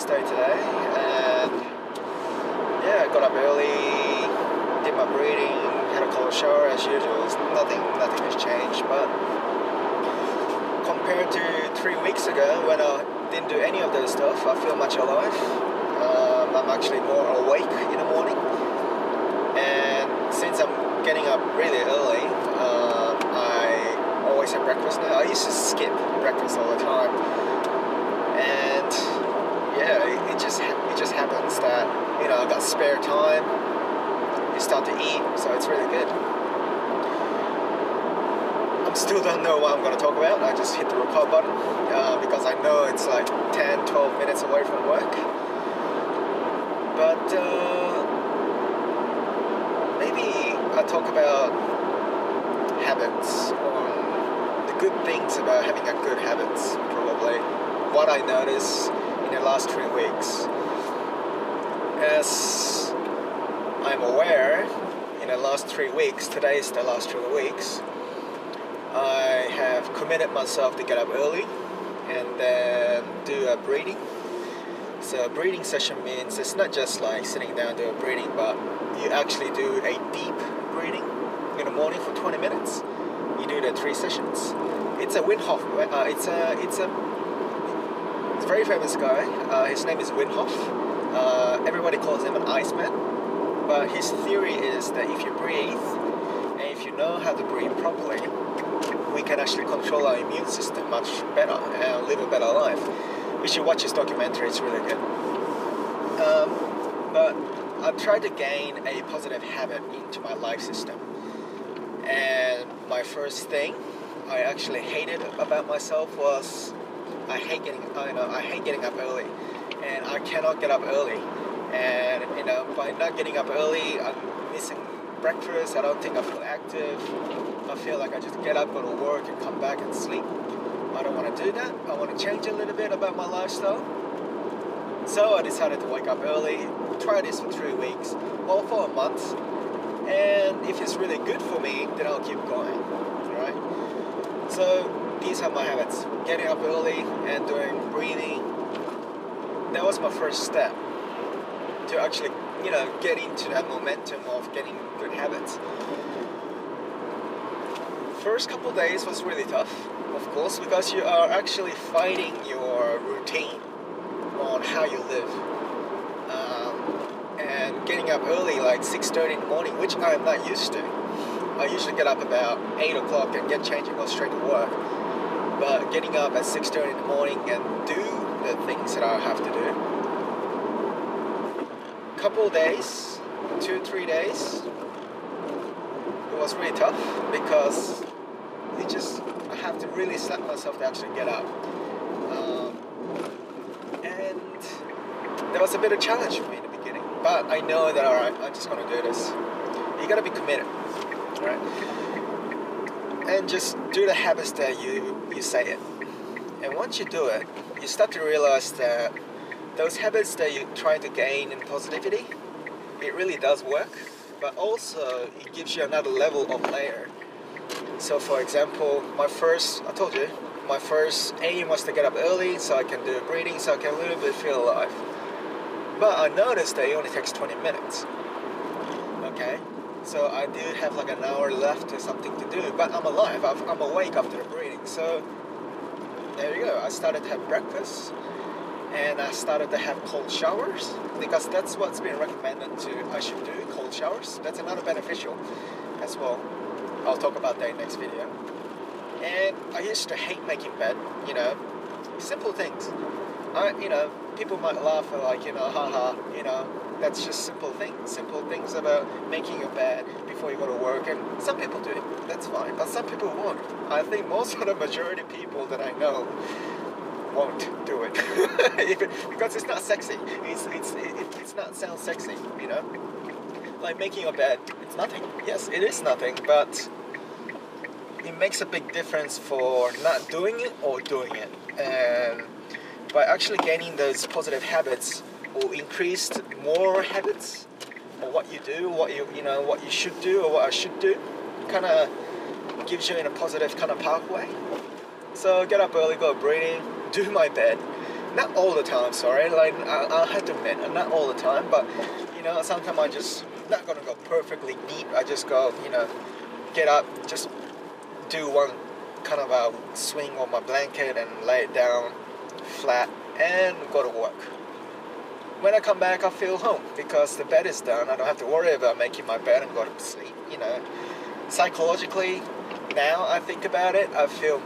first day today, and yeah, I got up early, did my breathing, had a cold shower as usual. Nothing has changed, but compared to 3 weeks ago when I didn't do any of those stuff, I feel much alive. I'm actually more awake in the morning, and since I'm getting up really early, I always have breakfast now. I used to skip breakfast all the time, and yeah, it just happens that, you know, I got spare time, you start to eat, so it's really good. I still don't know what I'm going to talk about. I just hit the record button because I know it's like 10-12 minutes away from work, but maybe I talk about habits, or the good things about having a good habits, probably what I noticed in the last 3 weeks. As I'm aware, in the last 3 weeks, today is the last 3 weeks, I have committed myself to get up early and then do a breathing. So a breathing session means it's not just like sitting down doing breathing, but you actually do a deep breathing in the morning for 20 minutes. You do the 3 sessions. It's a Wim Hof. It's a very famous guy. His name is Wim Hof. Everybody calls him an Iceman. But his theory is that if you breathe, and if you know how to breathe properly, we can actually control our immune system much better and live a better life. You should watch his documentary, it's really good. But I tried to gain a positive habit into my life system. And my first thing I actually hated about myself was I hate getting up early, and I cannot get up early. And you know, by not getting up early, I'm missing breakfast. I don't think I feel active. I feel like I just get up, go to work, and come back and sleep. I don't want to do that. I want to change a little bit about my lifestyle. So I decided to wake up early, try this for 3 weeks, or for a month. And if it's really good for me, then I'll keep going, right? So these are my habits. Getting up early and doing breathing. That was my first step to actually, you know, get into that momentum of getting good habits. First couple of days was really tough, of course, because you are actually fighting your routine on how you live. And getting up early, like 6:30 in the morning, which I'm not used to. I usually get up about 8 o'clock and get changed and go straight to work. But getting up at 6:30 in the morning and do the things that I have to do. Couple days, 2-3 days, it was really tough because I have to really slap myself to actually get up. And there was a bit of challenge for me in the beginning, but I know that, alright, I'm just gonna do this. You gotta be committed, right? And just do the habits that you say it. And once you do it, you start to realize that those habits that you're trying to gain in positivity, it really does work, but also it gives you another level of layer. So for example, I told you, my first aim was to get up early so I can do breathing, so I can a little bit feel alive. But I noticed that it only takes 20 minutes. Okay? So I do have like an hour left or something to do, but I'm alive, I'm awake after the breathing. So there you go, I started to have breakfast, and I started to have cold showers, because that's what's been recommended I should do, cold showers. That's another beneficial as well. I'll talk about that in the next video. And I used to hate making bed, you know, simple things. You know, people might laugh at like, you know, haha, you know, that's just simple things about making your bed before you go to work, and some people do it, that's fine, but some people won't. I think most of the majority of people that I know won't do it because it's not sexy. It's not sound sexy, you know. Like making a bed, it's nothing. Yes, it is nothing, but it makes a big difference for not doing it or doing it. And by actually gaining those positive habits, or increased more habits, or what you do, what you should do, or what I should do, kind of gives you in a positive kind of pathway. So get up early, go breathing, do my bed. not all the time, sorry, like I'll have to admit, not all the time, but you know, sometimes I just not gonna go perfectly deep. I just go, you know, get up, just do one kind of a swing on my blanket and lay it down flat and go to work. When I come back, I feel home because the bed is done. I don't have to worry about making my bed and go to sleep. You know, psychologically, now I think about it, I feel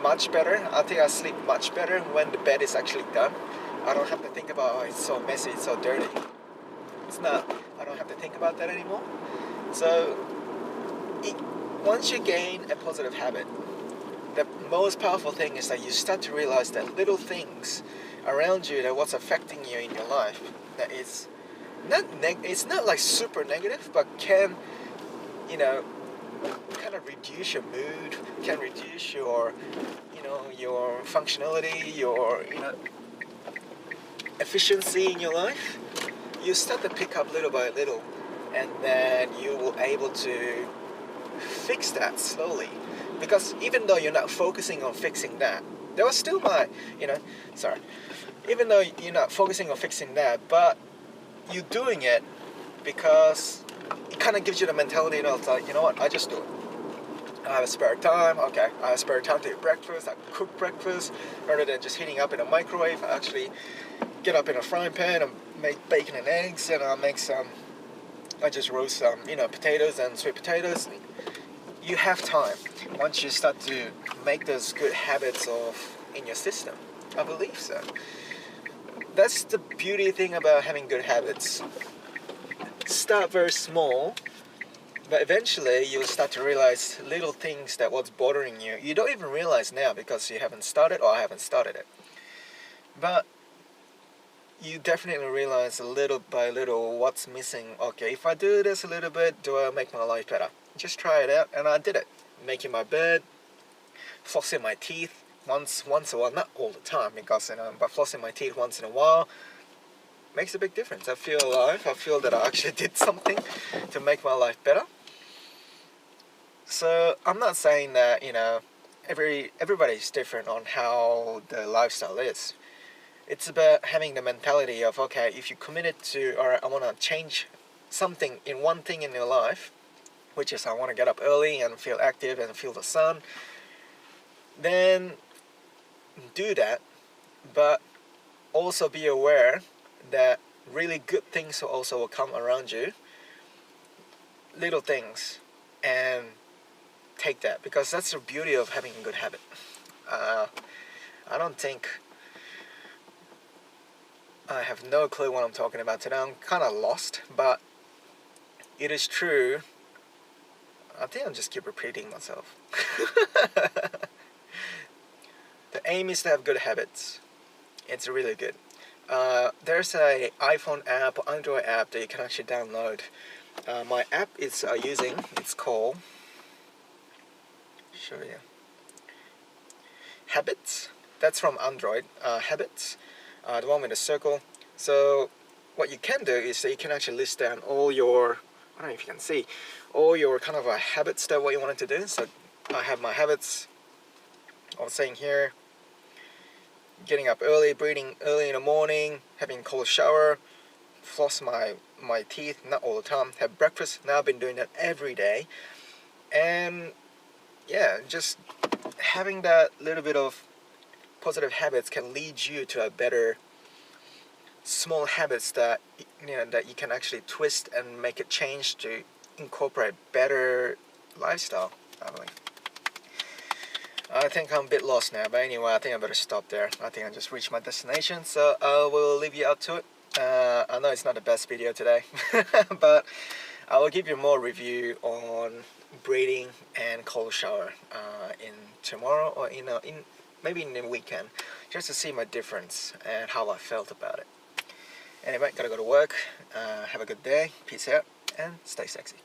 much better. I think I sleep much better when the bed is actually done. I don't have to think about, oh, it's so messy, it's so dirty. It's not. I don't have to think about that anymore. So, once you gain a positive habit, the most powerful thing is that you start to realize that little things around you, that what's affecting you in your life, that is it's not like super negative, but can, you know, kind of reduce your mood, can reduce your, you know, your functionality, your, you know, efficiency in your life. You start to pick up little by little, and then you will able to fix that slowly. Because even though you're not focusing on fixing that, there was still my, you know, sorry, even though you're not focusing on fixing that, but you're doing it because it kind of gives you the mentality, you know, it's like, you know what, I just do it. I have a spare time, okay, I have spare time to eat breakfast, I cook breakfast, rather than just heating up in a microwave. I actually get up in a frying pan and make bacon and eggs, and I just roast some, you know, potatoes and sweet potatoes. You have time once you start to make those good habits in your system. I believe so. That's the beauty thing about having good habits. Start very small, but eventually you'll start to realize little things that what's bothering you. You don't even realize now because you haven't started, or I haven't started it. But you definitely realize a little by little what's missing. Okay, if I do this a little bit, do I make my life better? Just try it out, and I did it. Making my bed, flossing my teeth once a while, not all the time, because you know, but flossing my teeth once in a while makes a big difference. I feel alive. I feel that I actually did something to make my life better. So I'm not saying that, you know, everybody's different on how the lifestyle is. It's about having the mentality of, okay, if you committed to, or I want to change something in one thing in your life, which is I want to get up early and feel active and feel the sun, then do that. But also be aware that really good things also will come around you, little things, and take that, because that's the beauty of having a good habit. I don't think, I have no clue what I'm talking about today. I'm kind of lost, but it is true. I think I'll just keep repeating myself. The aim is to have good habits. It's really good. There's a iPhone app, Android app that you can actually download. My app is it's called, show you, Habits. That's from Android. Habits, the one with the circle. So what you can do is that you can actually list down all your, I don't know if you can see, all your kind of habits that what you wanted to do. So I have my habits. I was saying here, getting up early, breathing early in the morning, having a cold shower, floss my teeth, not all the time, have breakfast. Now I've been doing that every day. And yeah, just having that little bit of positive habits can lead you to a better small habits that, you know, that you can actually twist and make it change to incorporate better lifestyle, I believe. I think I'm a bit lost now, but anyway, I think I better stop there. I think I just reached my destination, so I will leave you up to it. I know it's not the best video today, but I will give you more review on breathing and cold shower in tomorrow, or maybe in the weekend, just to see my difference and how I felt about it. Anyway, gotta go to work. Have a good day. Peace out and stay sexy.